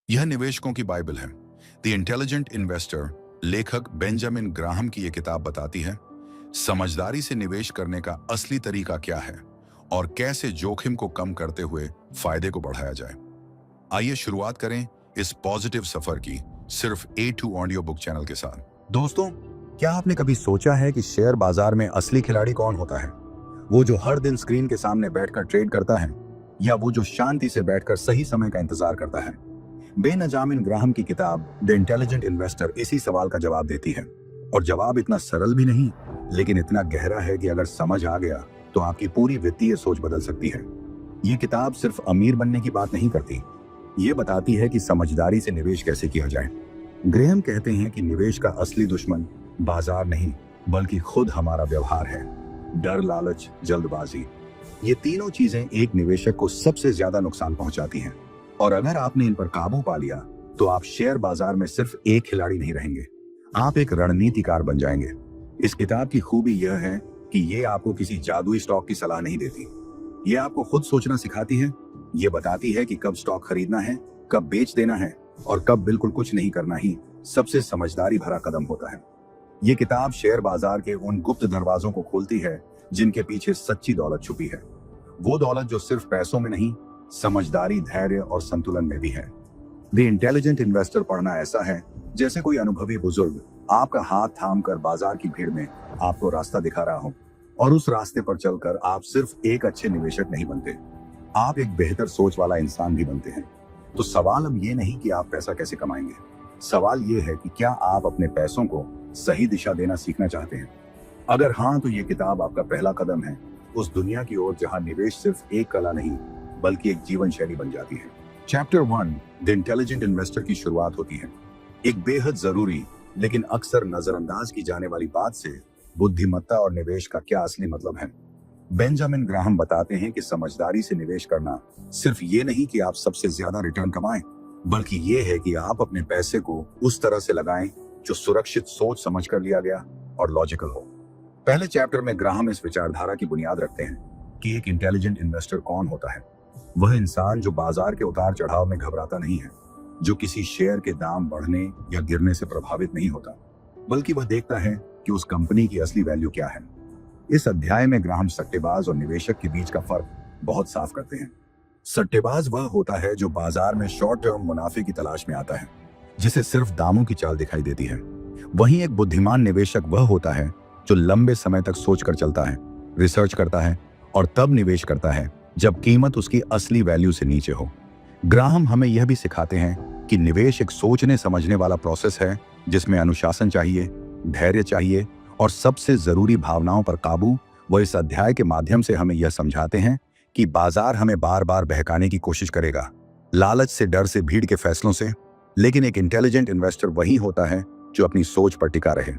यह निवेशकों की बाइबल है। द इंटेलिजेंट इन्वेस्टर लेखक बेंजामिन ग्राहम की यह किताब बताती है समझदारी से निवेश करने का असली तरीका क्या है और कैसे जोखिम को कम करते हुए फायदे को बढ़ाया जाए। आइए शुरुआत करें इस पॉजिटिव सफर की सिर्फ A2 ऑडियो बुक चैनल के साथ। दोस्तों, क्या आपने कभी सोचा है कि शेयर बाजार में असली खिलाड़ी कौन होता है? वो जो हर दिन स्क्रीन के सामने बैठकर ट्रेड करता है, या वो जो शांति से बैठकर सही समय का इंतजार करता है? बेंजामिन ग्राहम की किताब द इंटेलिजेंट इन्वेस्टर इसी सवाल का जवाब देती है। और जवाब इतना सरल भी नहीं, लेकिन इतना गहरा है कि अगर समझ आ गया तो आपकी पूरी वित्तीय सोच बदल सकती है। ये किताब सिर्फ अमीर बनने की बात नहीं करती, ये बताती है कि समझदारी से निवेश कैसे किया जाए। ग्रेहम कहते हैं कि निवेश का असली दुश्मन बाजार नहीं, बल्कि खुद हमारा व्यवहार है। डर, लालच, जल्दबाजी, ये तीनों चीजें एक निवेशक को सबसे ज्यादा नुकसान पहुंचाती हैं। और अगर आपने इन पर काबू पा लिया तो आप शेयर बाजार में सिर्फ एक खिलाड़ी नहीं रहेंगे, आप एक रणनीतिकार बन जाएंगे। इस किताब की खूबी यह है कि ये आपको किसी जादुई स्टॉक की सलाह नहीं देती, ये आपको खुद सोचना सिखाती है। ये बताती है कि कब स्टॉक खरीदना है, कब बेच देना है और कब बिल्कुल कुछ नहीं करना ही सबसे समझदारी भरा कदम होता है। ये किताब शेयर बाजार के उन गुप्त दरवाजों को खोलती है जिनके पीछे सच्ची दौलत छुपी है। वो दौलत जो सिर्फ पैसों में नहीं, समझदारी, धैर्य और संतुलन में भी है। द इंटेलिजेंट इन्वेस्टर पढ़ना ऐसा है जैसे कोई अनुभवी बुजुर्ग आपका हाथ थाम कर बाजार की भीड़ में आपको रास्ता दिखा रहा हो, और उस रास्ते पर चलकर आप सिर्फ एक अच्छे निवेशक नहीं बनते, आप एक बेहतर सोच वाला इंसान भी बनते हैं। तो सवाल अब ये नहीं कि आप पैसा कैसे कमाएंगे, सवाल ये है कि क्या आप अपने पैसों को सही दिशा देना सीखना चाहते हैं। अगर हाँ, तो ये किताब आपका पहला कदम है उस दुनिया की ओर जहां निवेश सिर्फ एक कला नहीं, बल्कि एक जीवन शैली बन जाती है। चैप्टर 1 द इंटेलिजेंट इन्वेस्टर की शुरुआत होती है एक बेहद जरूरी लेकिन अक्सर नजरअंदाज की जाने वाली बात से, बुद्धिमत्ता और निवेश का क्या असली मतलब है। बेंजामिन ग्राहम बताते हैं कि समझदारी से निवेश करना सिर्फ ये नहीं कि आप सबसे ज्यादा रिटर्न कमाएं, बल्कि ये है कि आप अपने पैसे को उस तरह से लगाएं जो सुरक्षित, सोच समझ कर लिया गया और लॉजिकल हो। पहले चैप्टर में ग्राहम इस विचारधारा की बुनियाद रखते हैं कि एक इंटेलिजेंट इन्वेस्टर कौन होता है। वह इंसान जो बाजार के उतार चढ़ाव में घबराता नहीं है, जो किसी शेयर के दाम बढ़ने या गिरने से प्रभावित नहीं होता, बल्कि वह देखता है कि उस कंपनी की असली वैल्यू क्या है। इस अध्याय में ग्राहम सट्टेबाज और निवेशक के बीच का फर्क बहुत साफ करते हैं। सट्टेबाज वह होता है जो बाजार में शॉर्ट टर्म मुनाफे की तलाश में आता है, जिसे सिर्फ दामों की चाल दिखाई देती है। वहीं एक बुद्धिमान निवेशक वह होता है जो लंबे समय तक सोचकर चलता है, रिसर्च करता है और तब निवेश करता है जब कीमत उसकी असली वैल्यू से नीचे हो। ग्राहम हमें यह भी सिखाते हैं कि निवेश एक सोचने समझने वाला प्रोसेस है जिसमें अनुशासन चाहिए, धैर्य चाहिए और सबसे जरूरी भावनाओं पर काबू। वह इस अध्याय के माध्यम से हमें यह समझाते हैं कि बाजार हमें बार बार बहकाने की कोशिश करेगा, लालच से, डर से, भीड़ के फैसलों से, लेकिन एक इंटेलिजेंट इन्वेस्टर वही होता है जो अपनी सोच पर टिका रहे।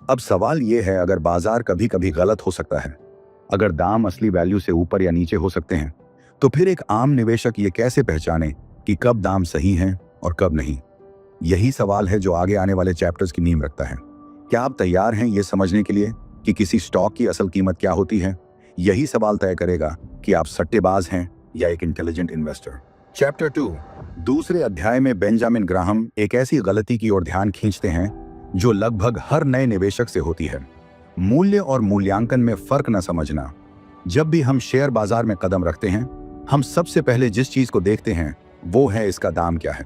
अब सवाल यह है, अगर बाजार कभी कभी गलत हो सकता है, अगर दाम असली वैल्यू से ऊपर या नीचे हो सकते हैं, तो फिर एक आम निवेशक ये कैसे पहचाने कि कब दाम सही है और कब नहीं? यही सवाल है जो आगे आने वाले चैप्टर्स की नींव रखता है। क्या आप तैयार हैं ये समझने के लिए कि किसी स्टॉक की असल कीमत क्या होती है? यही सवाल तय करेगा कि आप सट्टेबाज हैं या एक इंटेलिजेंट इन्वेस्टर। चैप्टर 2 दूसरे अध्याय में बेंजामिन ग्राहम एक ऐसी गलती की ओर ध्यान खींचते हैं जो लगभग हर नए निवेशक से होती है, मूल्य और मूल्यांकन में फर्क न समझना। जब भी हम शेयर बाजार में कदम रखते हैं, हम सबसे पहले जिस चीज को देखते हैं वो है इसका दाम क्या है।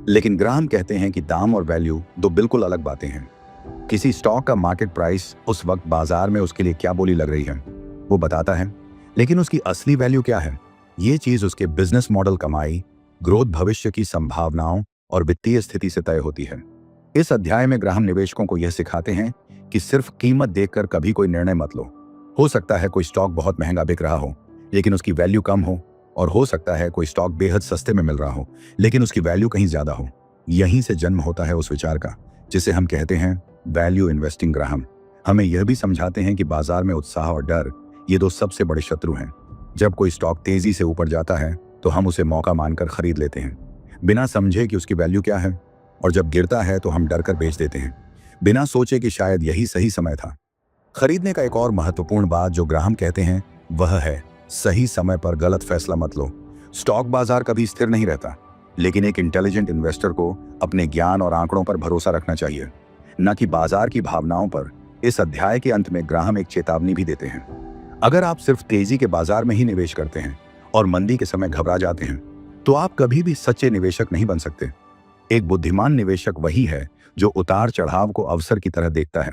लेकिन ग्राहम कहते हैं कि दाम और वैल्यू दो बिल्कुल अलग बातें हैं। किसी स्टॉक का मार्केट प्राइस उस वक्त बाजार में उसके लिए क्या बोली लग रही है वो बताता है, लेकिन उसकी असली वैल्यू क्या है, ये चीज उसके बिजनेस मॉडल, कमाई, ग्रोथ, भविष्य की संभावनाओं और वित्तीय स्थिति से तय होती है। इस अध्याय में ग्राहम निवेशकों को यह सिखाते हैं कि सिर्फ कीमत देखकर कभी कोई निर्णय मत लो। हो सकता है कोई स्टॉक बहुत महंगा बिक रहा हो लेकिन उसकी वैल्यू कम हो, और हो सकता है कोई स्टॉक बेहद सस्ते में मिल रहा हो लेकिन उसकी वैल्यू कहीं ज्यादा हो। यहीं से जन्म होता है उस विचार का जिसे हम कहते हैं वैल्यू इन्वेस्टिंग। ग्राहम हमें यह भी समझाते हैं कि बाजार में उत्साह और डर, ये दो सबसे बड़े शत्रु हैं। जब कोई स्टॉक तेजी से ऊपर जाता है तो हम उसे मौका मानकर खरीद लेते हैं बिना समझे कि उसकी वैल्यू क्या है, और जब गिरता है तो हम डर कर बेच देते हैं बिना सोचे कि शायद यही सही समय था। खरीदने का एक और महत्वपूर्ण बात जो ग्राहम कहते हैं वह है सही समय पर गलत फैसला मत लो। स्टॉक बाजार कभी स्थिर नहीं रहता, लेकिन एक इंटेलिजेंट इन्वेस्टर को अपने ज्ञान और आंकड़ों पर भरोसा रखना चाहिए, न कि बाजार की भावनाओं पर। इस अध्याय के अंत में ग्राहम एक चेतावनी भी देते हैं। अगर आप सिर्फ तेजी के बाजार में ही निवेश करते हैं और मंदी के समय घबरा जाते हैं, तो आप कभी भी सच्चे निवेशक नहीं बन सकते। एक बुद्धिमान निवेशक वही है जो उतार चढ़ाव को अवसर की तरह देखता है,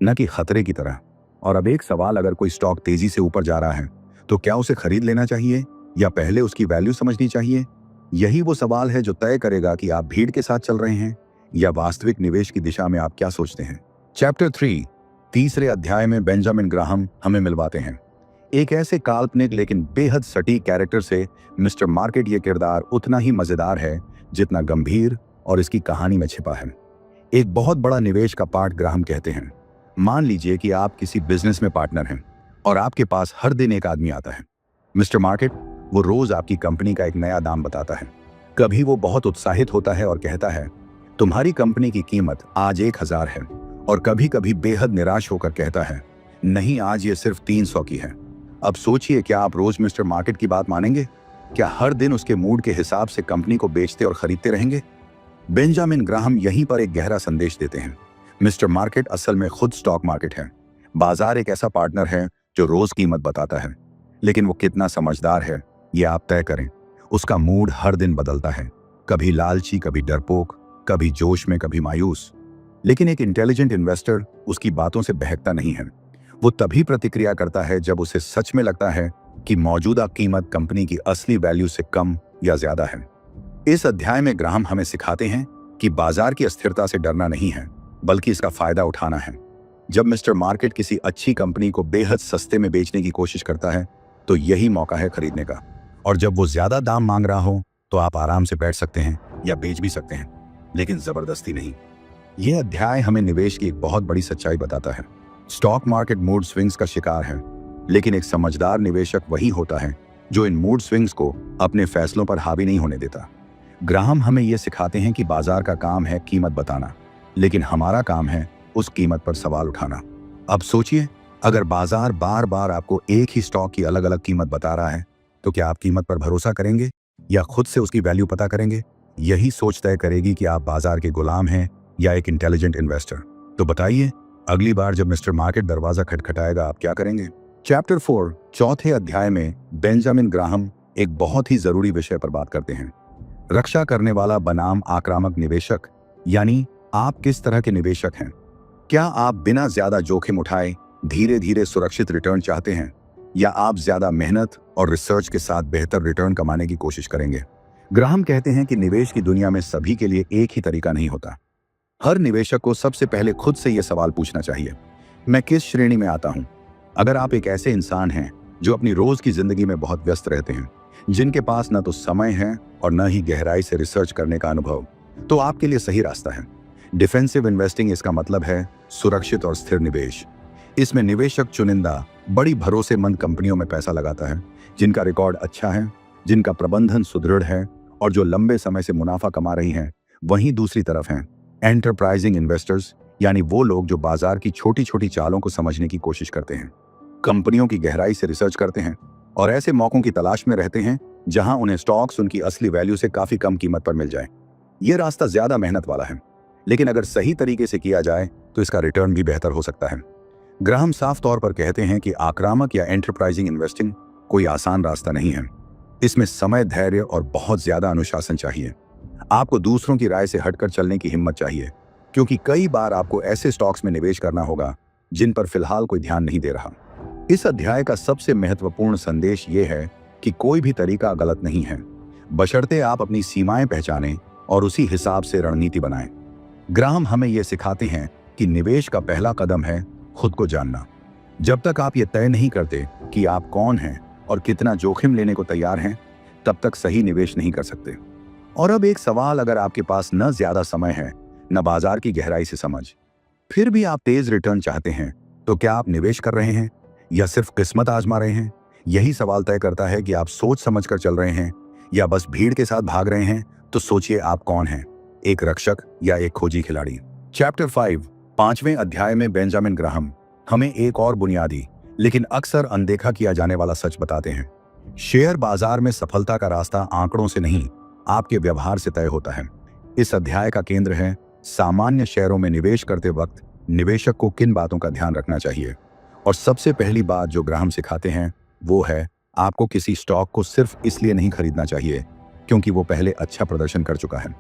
न कि खतरे की तरह। और अब एक सवाल, अगर कोई स्टॉक तेजी से ऊपर जा रहा है तो क्या उसे खरीद लेना चाहिए या पहले उसकी वैल्यू समझनी चाहिए? यही वो सवाल है जो तय करेगा कि आप भीड़ के साथ चल रहे हैं या वास्तविक निवेश की दिशा में आप क्या सोचते हैं। चैप्टर 3, तीसरे अध्याय में बेंजामिन ग्राहम हमें मिलवाते हैं एक ऐसे काल्पनिक लेकिन बेहद सटीक कैरेक्टर से। मिस्टर मार्केट ये किरदार उतना ही मजेदार है जितना गंभीर और इसकी कहानी में छिपा है। एक बहुत बड़ा निवेश का पार्ट ग्राहम कहते हैं। मान लीजिए कि आप किसी बिजनेस में पार्टनर हैं और आपके पास हर दिन एक आदमी आता है। मिस्टर मार्केट वो रोज आपकी कंपनी का एक नया दाम बताता है। कभी वो बहुत उत्साहित होता है और कहता है तुम्हारी कंपनी की कीमत आज 1000 है, और कभी कभी बेहद निराश होकर कहता है नहीं, आज ये सिर्फ 300 की है। अब सोचिए, क्या आप रोज मिस्टर मार्केट की बात मानेंगे? क्या हर दिन उसके मूड के हिसाब से कंपनी को बेचते और खरीदते रहेंगे? बेंजामिन ग्राहम यहीं पर एक गहरा संदेश देते हैं। मिस्टर मार्केट असल में खुद स्टॉक मार्केट है। बाजार एक ऐसा पार्टनर है जो रोज कीमत बताता है, लेकिन वो कितना समझदार है ये आप तय करें। उसका मूड हर दिन बदलता है, कभी लालची, कभी डरपोक, कभी जोश में, कभी मायूस। लेकिन एक इंटेलिजेंट इन्वेस्टर उसकी बातों से बहकता नहीं है। वो तभी प्रतिक्रिया करता है जब उसे सच में लगता है कि मौजूदा कीमत कंपनी की असली वैल्यू से कम या ज्यादा है। इस अध्याय में ग्राहम हमें सिखाते हैं कि बाजार की अस्थिरता से डरना नहीं है, बल्कि इसका फायदा उठाना है। जब मिस्टर मार्केट किसी अच्छी कंपनी को बेहद सस्ते में बेचने की कोशिश करता है तो यही मौका है खरीदने का। और जब वो ज्यादा दाम मांग रहा हो तो आप आराम से बैठ सकते हैं या बेच भी सकते हैं, लेकिन जबरदस्ती नहीं। यह अध्याय हमें निवेश की एक बहुत बड़ी सच्चाई बताता है। स्टॉक मार्केट मूड स्विंग्स का शिकार है, लेकिन एक समझदार निवेशक वही होता है जो इन मूड स्विंग्स को अपने फैसलों पर हावी नहीं होने देता। ग्राहम हमें यह सिखाते हैं कि बाजार का काम है कीमत बताना, लेकिन हमारा काम है उस कीमत पर सवाल उठाना। अब सोचिए, अगर बाजार बार बार आपको एक ही स्टॉक की अलग अलग कीमत बता रहा है तो क्या आप कीमत पर भरोसा करेंगे या खुद से उसकी वैल्यू पता करेंगे? यही सोच तय करेगी कि आप बाजार के गुलाम हैं या एक इंटेलिजेंट इन्वेस्टर। तो बताइए, अगली बार जब मिस्टर मार्केट दरवाजा खटखटाएगा आप क्या करेंगे? चैप्टर 4, चौथे अध्याय में बेंजामिन ग्राहम एक बहुत ही जरूरी विषय पर बात करते हैं। रक्षा करने वाला बनाम आक्रामक निवेशक, यानी आप किस तरह के निवेशक हैं? क्या आप बिना ज्यादा जोखिम उठाए धीरे धीरे सुरक्षित रिटर्न चाहते हैं, या आप ज्यादा मेहनत और रिसर्च के साथ बेहतर रिटर्न कमाने की कोशिश करेंगे? ग्राहम कहते हैं कि निवेश की दुनिया में सभी के लिए एक ही तरीका नहीं होता। हर निवेशक को सबसे पहले खुद से यह सवाल पूछना चाहिए, मैं किस श्रेणी में आता हूं? अगर आप एक ऐसे इंसान हैं जो अपनी रोज की जिंदगी में बहुत व्यस्त रहते हैं, जिनके पास न तो समय है और न ही गहराई से रिसर्च करने का अनुभव, तो आपके लिए सही रास्ता है डिफेंसिव इन्वेस्टिंग। इसका मतलब है सुरक्षित और स्थिर निवेश। इसमें निवेशक चुनिंदा बड़ी भरोसेमंद कंपनियों में पैसा लगाता है, जिनका रिकॉर्ड अच्छा है, जिनका प्रबंधन सुदृढ़ है और जो लंबे समय से मुनाफा कमा रही हैं। वहीं दूसरी तरफ हैं एंटरप्राइजिंग इन्वेस्टर्स, यानी वो लोग जो बाजार की छोटी छोटी चालों को समझने की कोशिश करते हैं, कंपनियों की गहराई से रिसर्च करते हैं और ऐसे मौकों की तलाश में रहते हैं जहां उन्हें स्टॉक्स उनकी असली वैल्यू से काफी कम कीमत पर मिल जाए। यह रास्ता ज्यादा मेहनत वाला है, लेकिन अगर सही तरीके से किया जाए तो इसका रिटर्न भी बेहतर हो सकता है। ग्राहम साफ तौर पर कहते हैं कि आक्रामक या एंटरप्राइजिंग इन्वेस्टिंग कोई आसान रास्ता नहीं है। इसमें समय, धैर्य और बहुत ज्यादा अनुशासन चाहिए। आपको दूसरों की राय से हटकर चलने की हिम्मत चाहिए, क्योंकि कई बार आपको ऐसे स्टॉक्स में निवेश करना होगा जिन पर फिलहाल कोई ध्यान नहीं दे रहा। इस अध्याय का सबसे महत्वपूर्ण संदेश ये है कि कोई भी तरीका गलत नहीं है, बशर्ते आप अपनी सीमाएं पहचानें और उसी हिसाब से रणनीति बनाएं। ग्राहम हमें यह सिखाते हैं कि निवेश का पहला कदम है खुद को जानना। जब तक आप ये तय नहीं करते कि आप कौन हैं और कितना जोखिम लेने को तैयार हैं, तब तक सही निवेश नहीं कर सकते। और अब एक सवाल, अगर आपके पास न ज्यादा समय है न बाजार की गहराई से समझ, फिर भी आप तेज रिटर्न चाहते हैं, तो क्या आप निवेश कर रहे हैं या सिर्फ किस्मत आजमा रहे हैं? यही सवाल तय करता है कि आप सोच समझ कर चल रहे हैं या बस भीड़ के साथ भाग रहे हैं। तो सोचिए, आप कौन हैं, एक रक्षक या एक खोजी खिलाड़ी? चैप्टर 5, 5वें अध्याय में बेंजामिन ग्राहम हमें एक और बुनियादी लेकिन अक्सर अनदेखा किया जाने वाला सच बताते हैं। शेयर बाजार में सफलता का रास्ता आंकड़ों से नहीं आपके व्यवहार से तय होता है। इस अध्याय का केंद्र है सामान्य शेयरों में निवेश करते वक्त निवेशक को किन बातों का ध्यान रखना चाहिए। और सबसे पहली बात जो ग्राहम सिखाते हैं वो है आपको किसी स्टॉक को सिर्फ इसलिए नहीं खरीदना चाहिए क्योंकि वो पहले अच्छा प्रदर्शन कर चुका है।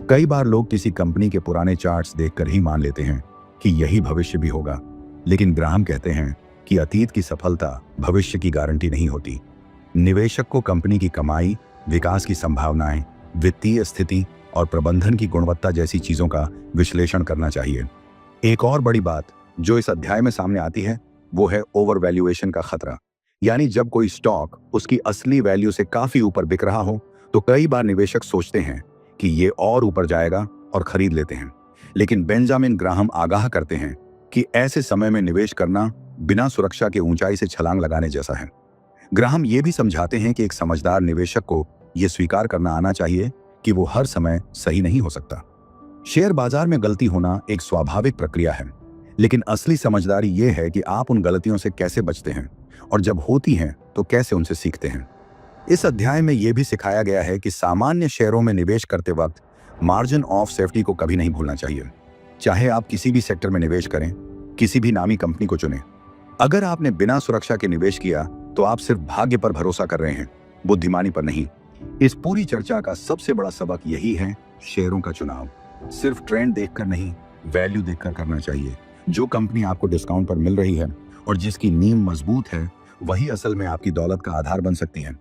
कई बार लोग किसी कंपनी के पुराने चार्ट्स देखकर ही मान लेते हैं कि यही भविष्य भी होगा, लेकिन ग्राहम कहते हैं कि अतीत की सफलता भविष्य की गारंटी नहीं होती। निवेशक को कंपनी की कमाई, विकास की संभावनाएं, वित्तीय स्थिति और प्रबंधन की गुणवत्ता जैसी चीजों का विश्लेषण करना चाहिए। एक और बड़ी बात जो इस अध्याय में सामने आती है वो है ओवर वैल्यूएशन का खतरा। यानी जब कोई स्टॉक उसकी असली वैल्यू से काफी ऊपर बिक रहा हो तो कई बार निवेशक सोचते हैं कि ये और ऊपर जाएगा और खरीद लेते हैं। लेकिन बेंजामिन ग्राहम आगाह करते हैं कि ऐसे समय में निवेश करना बिना सुरक्षा के ऊंचाई से छलांग लगाने जैसा है। ग्राहम ये भी समझाते हैं कि एक समझदार निवेशक को यह स्वीकार करना आना चाहिए कि वो हर समय सही नहीं हो सकता। शेयर बाजार में गलती होना एक स्वाभाविक प्रक्रिया है, लेकिन असली समझदारी ये है कि आप उन गलतियों से कैसे बचते हैं और जब होती हैं तो कैसे उनसे सीखते हैं। इस अध्याय में यह भी सिखाया गया है कि सामान्य शेयरों में निवेश करते वक्त मार्जिन ऑफ सेफ्टी को कभी नहीं भूलना चाहिए। चाहे आप किसी भी सेक्टर में निवेश करें, किसी भी नामी कंपनी को चुनें, अगर आपने बिना सुरक्षा के निवेश किया तो आप सिर्फ भाग्य पर भरोसा कर रहे हैं, बुद्धिमानी पर नहीं। इस पूरी चर्चा का सबसे बड़ा सबक यही है, शेयरों का चुनाव सिर्फ ट्रेंड देखकर नहीं, वैल्यू देखकर करना चाहिए। जो कंपनी आपको डिस्काउंट पर मिल रही है और जिसकी नींव मजबूत है वही असल में आपकी दौलत का आधार बन सकती है।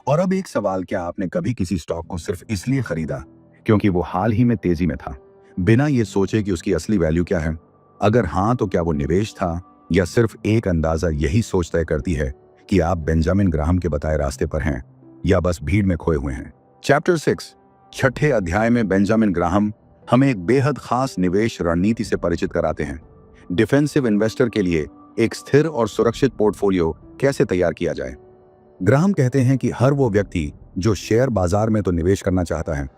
और अब एक सवाल, क्या आपने कभी किसी स्टॉक को सिर्फ इसलिए खरीदा क्योंकि वो हाल ही में तेजी में था, बिना ये सोचे कि उसकी असली वैल्यू क्या है? अगर हाँ, तो क्या वो निवेश था या सिर्फ एक अंदाजा यही सोच तय करती है कि आप बेंजामिन ग्राहम के बताए रास्ते पर हैं या बस भीड़ में खोए हुए हैं? चैप्टर 6 छठे अध्याय में बेंजामिन ग्राहम हमें एक बेहद खास निवेश रणनीति से परिचित कराते हैं। डिफेंसिव इन्वेस्टर के लिए एक स्थिर और सुरक्षित पोर्टफोलियो कैसे तैयार किया जाए। ग्राहम कहते हैं कि हर वो व्यक्ति जो शेयर बाजार में तो निवेश करना चाहता है,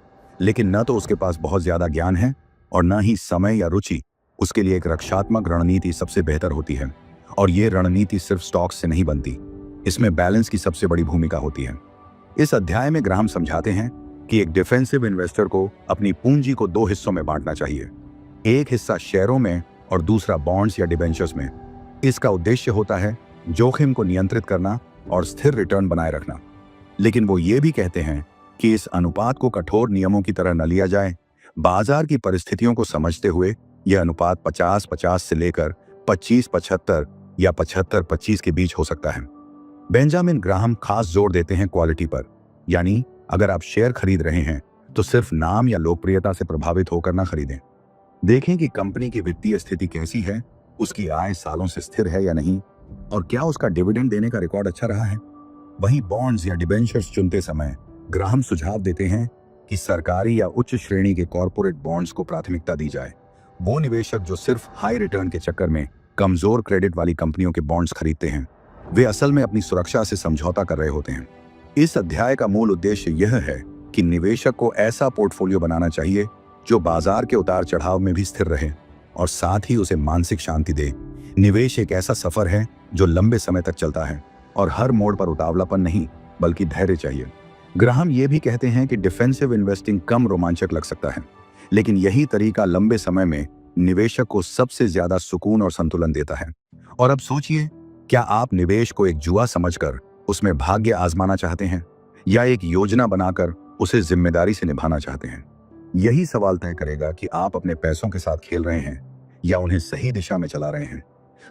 लेकिन न तो उसके पास बहुत ज्यादा ज्ञान है और न ही समय या रुचि, उसके लिए एक रक्षात्मक रणनीति सबसे बेहतर होती है। और ये रणनीति सिर्फ स्टॉक्स से नहीं बनती, इसमें बैलेंस की सबसे बड़ी भूमिका होती है। इस अध्याय में ग्राहम समझाते हैं कि एक डिफेंसिव इन्वेस्टर को अपनी पूंजी को दो हिस्सों में बांटना चाहिए, एक हिस्सा शेयरों में और दूसरा बॉन्ड्स या डिबेंचर्स में। इसका उद्देश्य होता है जोखिम को नियंत्रित करना और स्थिर रिटर्न बनाए रखना। लेकिन वो ये भी कहते हैं कि इस अनुपात को कठोर नियमों की तरह न लिया जाए। बाजार की परिस्थितियों को समझते हुए यह अनुपात 50-50 से लेकर 25-75 या 75-25 के बीच हो सकता है। बेंजामिन ग्राहम खास जोर देते हैं क्वालिटी पर, यानी अगर आप शेयर खरीद रहे हैं तो सिर्फ नाम या लोकप्रियता से प्रभावित होकर ना खरीदें। देखें कि कंपनी की वित्तीय स्थिति कैसी है, उसकी आय सालों से स्थिर है या नहीं, और क्या उसका डिविडेंड देने का रिकॉर्ड अच्छा रहा है। वहीं बॉन्ड्स या डिबेंचर्स चुनते समय ग्राहम सुझाव देते हैं कि सरकारी या उच्च श्रेणी के कॉरपोरेट बॉन्ड्स को प्राथमिकता दी जाए। वो निवेशक जो सिर्फ हाई रिटर्न के चक्कर में कमजोर क्रेडिट वाली कंपनियों के बॉन्ड्स खरीदते हैं, वे असल में अपनी सुरक्षा से समझौता कर रहे होते हैं। इस अध्याय का मूल उद्देश्य यह है कि निवेशक को ऐसा पोर्टफोलियो बनाना चाहिए जो बाजार के उतार चढ़ाव में भी स्थिर रहे और साथ ही उसे मानसिक शांति दे। निवेश एक ऐसा सफर है जो लंबे समय तक चलता है और हर मोड़ पर उतावलापन नहीं बल्कि धैर्य चाहिए। ग्राहम ये भी कहते हैं कि डिफेंसिव इन्वेस्टिंग कम रोमांचक लग सकता है, लेकिन यही तरीका लंबे समय में निवेशक को सबसे ज्यादा सुकून और संतुलन देता है। और अब सोचिए, क्या आप निवेश को एक जुआ समझकर उसमें भाग्य आजमाना चाहते हैं या एक योजना बनाकर उसे जिम्मेदारी से निभाना चाहते हैं? यही सवाल तय करेगा कि आप अपने पैसों के साथ खेल रहे हैं या उन्हें सही दिशा में चला रहे हैं।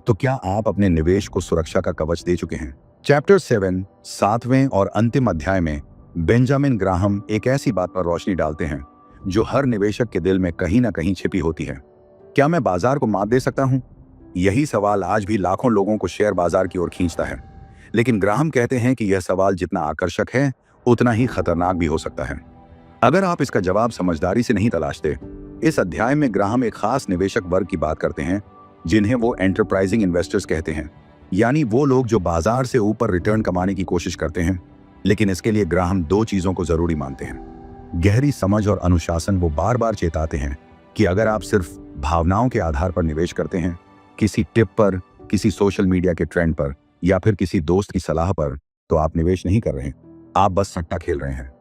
तो क्या आप अपने निवेश को सुरक्षा का कवच दे चुके हैं? चैप्टर 7 सातवें और अंतिम अध्याय में बेंजामिन ग्राहम एक ऐसी बात पर रोशनी डालते हैं जो हर निवेशक के दिल में कहीं ना कहीं छिपी होती है। क्या मैं बाजार को मात दे सकता हूं? यही सवाल आज भी लाखों लोगों को शेयर बाजार की ओर खींचता है। लेकिन ग्राहम कहते हैं कि यह सवाल जितना आकर्षक है उतना ही खतरनाक भी हो सकता है अगर आप इसका जवाब समझदारी से नहीं तलाशते। इस अध्याय में ग्राहम एक खास निवेशक वर्ग की बात करते हैं जिन्हें वो एंटरप्राइजिंग इन्वेस्टर्स कहते हैं, यानी वो लोग जो बाजार से ऊपर रिटर्न कमाने की कोशिश करते हैं। लेकिन इसके लिए ग्राहम दो चीजों को जरूरी मानते हैं, गहरी समझ और अनुशासन। वो बार बार चेताते हैं कि अगर आप सिर्फ भावनाओं के आधार पर निवेश करते हैं, किसी टिप पर, किसी सोशल मीडिया के ट्रेंड पर या फिर किसी दोस्त की सलाह पर, तो आप निवेश नहीं कर रहे हैं, आप बस सट्टा खेल रहे हैं।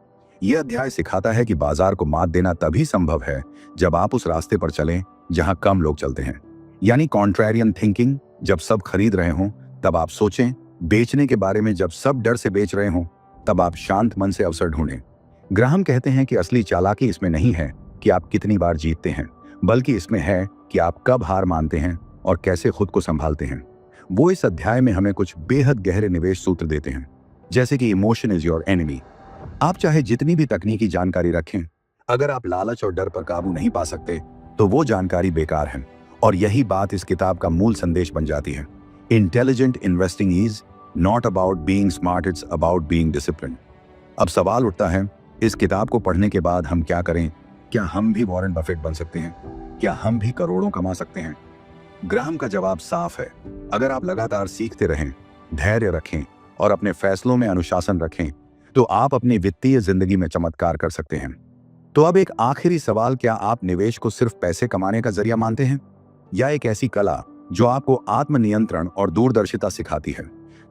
यह अध्याय सिखाता है कि बाजार को मात देना तभी संभव है जब आप उस रास्ते पर चलें जहां कम लोग चलते हैं, यानी कॉन्ट्रेरियन थिंकिंग। जब सब खरीद रहे हों तब आप सोचें, बेचने के बारे में जब सब डर से बेच रहे हों तब आप शांत मन से अवसर ढूंढें। ग्राहम कहते हैं कि असली चालाकी इसमें नहीं है कि आप कितनी बार जीतते हैं, बल्कि इसमें है कि आप कब हार मानते हैं और कैसे खुद को संभालते हैं। वो इस अध्याय में हमें कुछ बेहद गहरे निवेश सूत्र देते हैं, जैसे कि इमोशन इज योर एनिमी। आप चाहे जितनी भी तकनीकी जानकारी रखें, अगर आप लालच और डर पर काबू नहीं पा सकते तो वो जानकारी बेकार है। और यही बात इस किताब का मूल संदेश बन जाती है। Intelligent investing is not about being smart, it's about being discipline. अब सवाल उठता है, इस किताब को पढ़ने के बाद हम क्या करें? क्या हम भी वॉरेन बफेट बन सकते हैं? क्या हम भी करोड़ों कमा सकते हैं? ग्राहम का जवाब साफ है। अगर आप लगातार सीखते रहें, धैर्य रखें और अपने फैसलों में अनुशासन रखें तो आप अपनी वित्तीय जिंदगी में चमत्कार कर सकते हैं। तो अब एक आखिरी सवाल, क्या आप निवेश को सिर्फ पैसे कमाने का जरिया मानते हैं या एक ऐसी कला जो आपको आत्मनियंत्रण और दूरदर्शिता सिखाती है?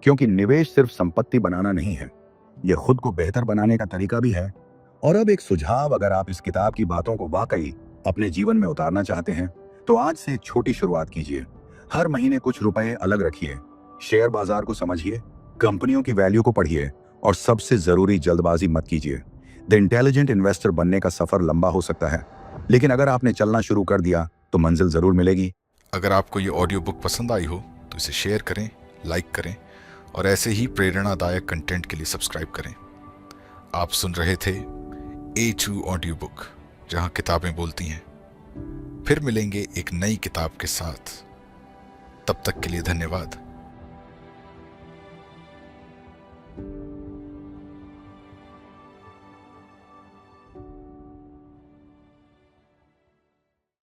क्योंकि निवेश सिर्फ संपत्ति बनाना नहीं है, यह खुद को बेहतर बनाने का तरीका भी है। और अब एक सुझाव, अगर आप इस किताब की बातों को वाकई अपने जीवन में उतारना चाहते हैं तो आज से एक छोटी शुरुआत कीजिए। हर महीने कुछ रुपए अलग रखिए, शेयर बाजार को समझिए, कंपनियों की वैल्यू को पढ़िए और सबसे जरूरी, जल्दबाजी मत कीजिए। द इंटेलिजेंट इन्वेस्टर बनने का सफर लंबा हो सकता है, लेकिन अगर आपने चलना शुरू कर दिया तो मंजिल जरूर मिलेगी। अगर आपको ये ऑडियो बुक पसंद आई हो तो इसे शेयर करें, लाइक करें और ऐसे ही प्रेरणादायक कंटेंट के लिए सब्सक्राइब करें। आप सुन रहे थे A2 ऑडियो बुक, जहां किताबें बोलती हैं। फिर मिलेंगे एक नई किताब के साथ। तब तक के लिए धन्यवाद।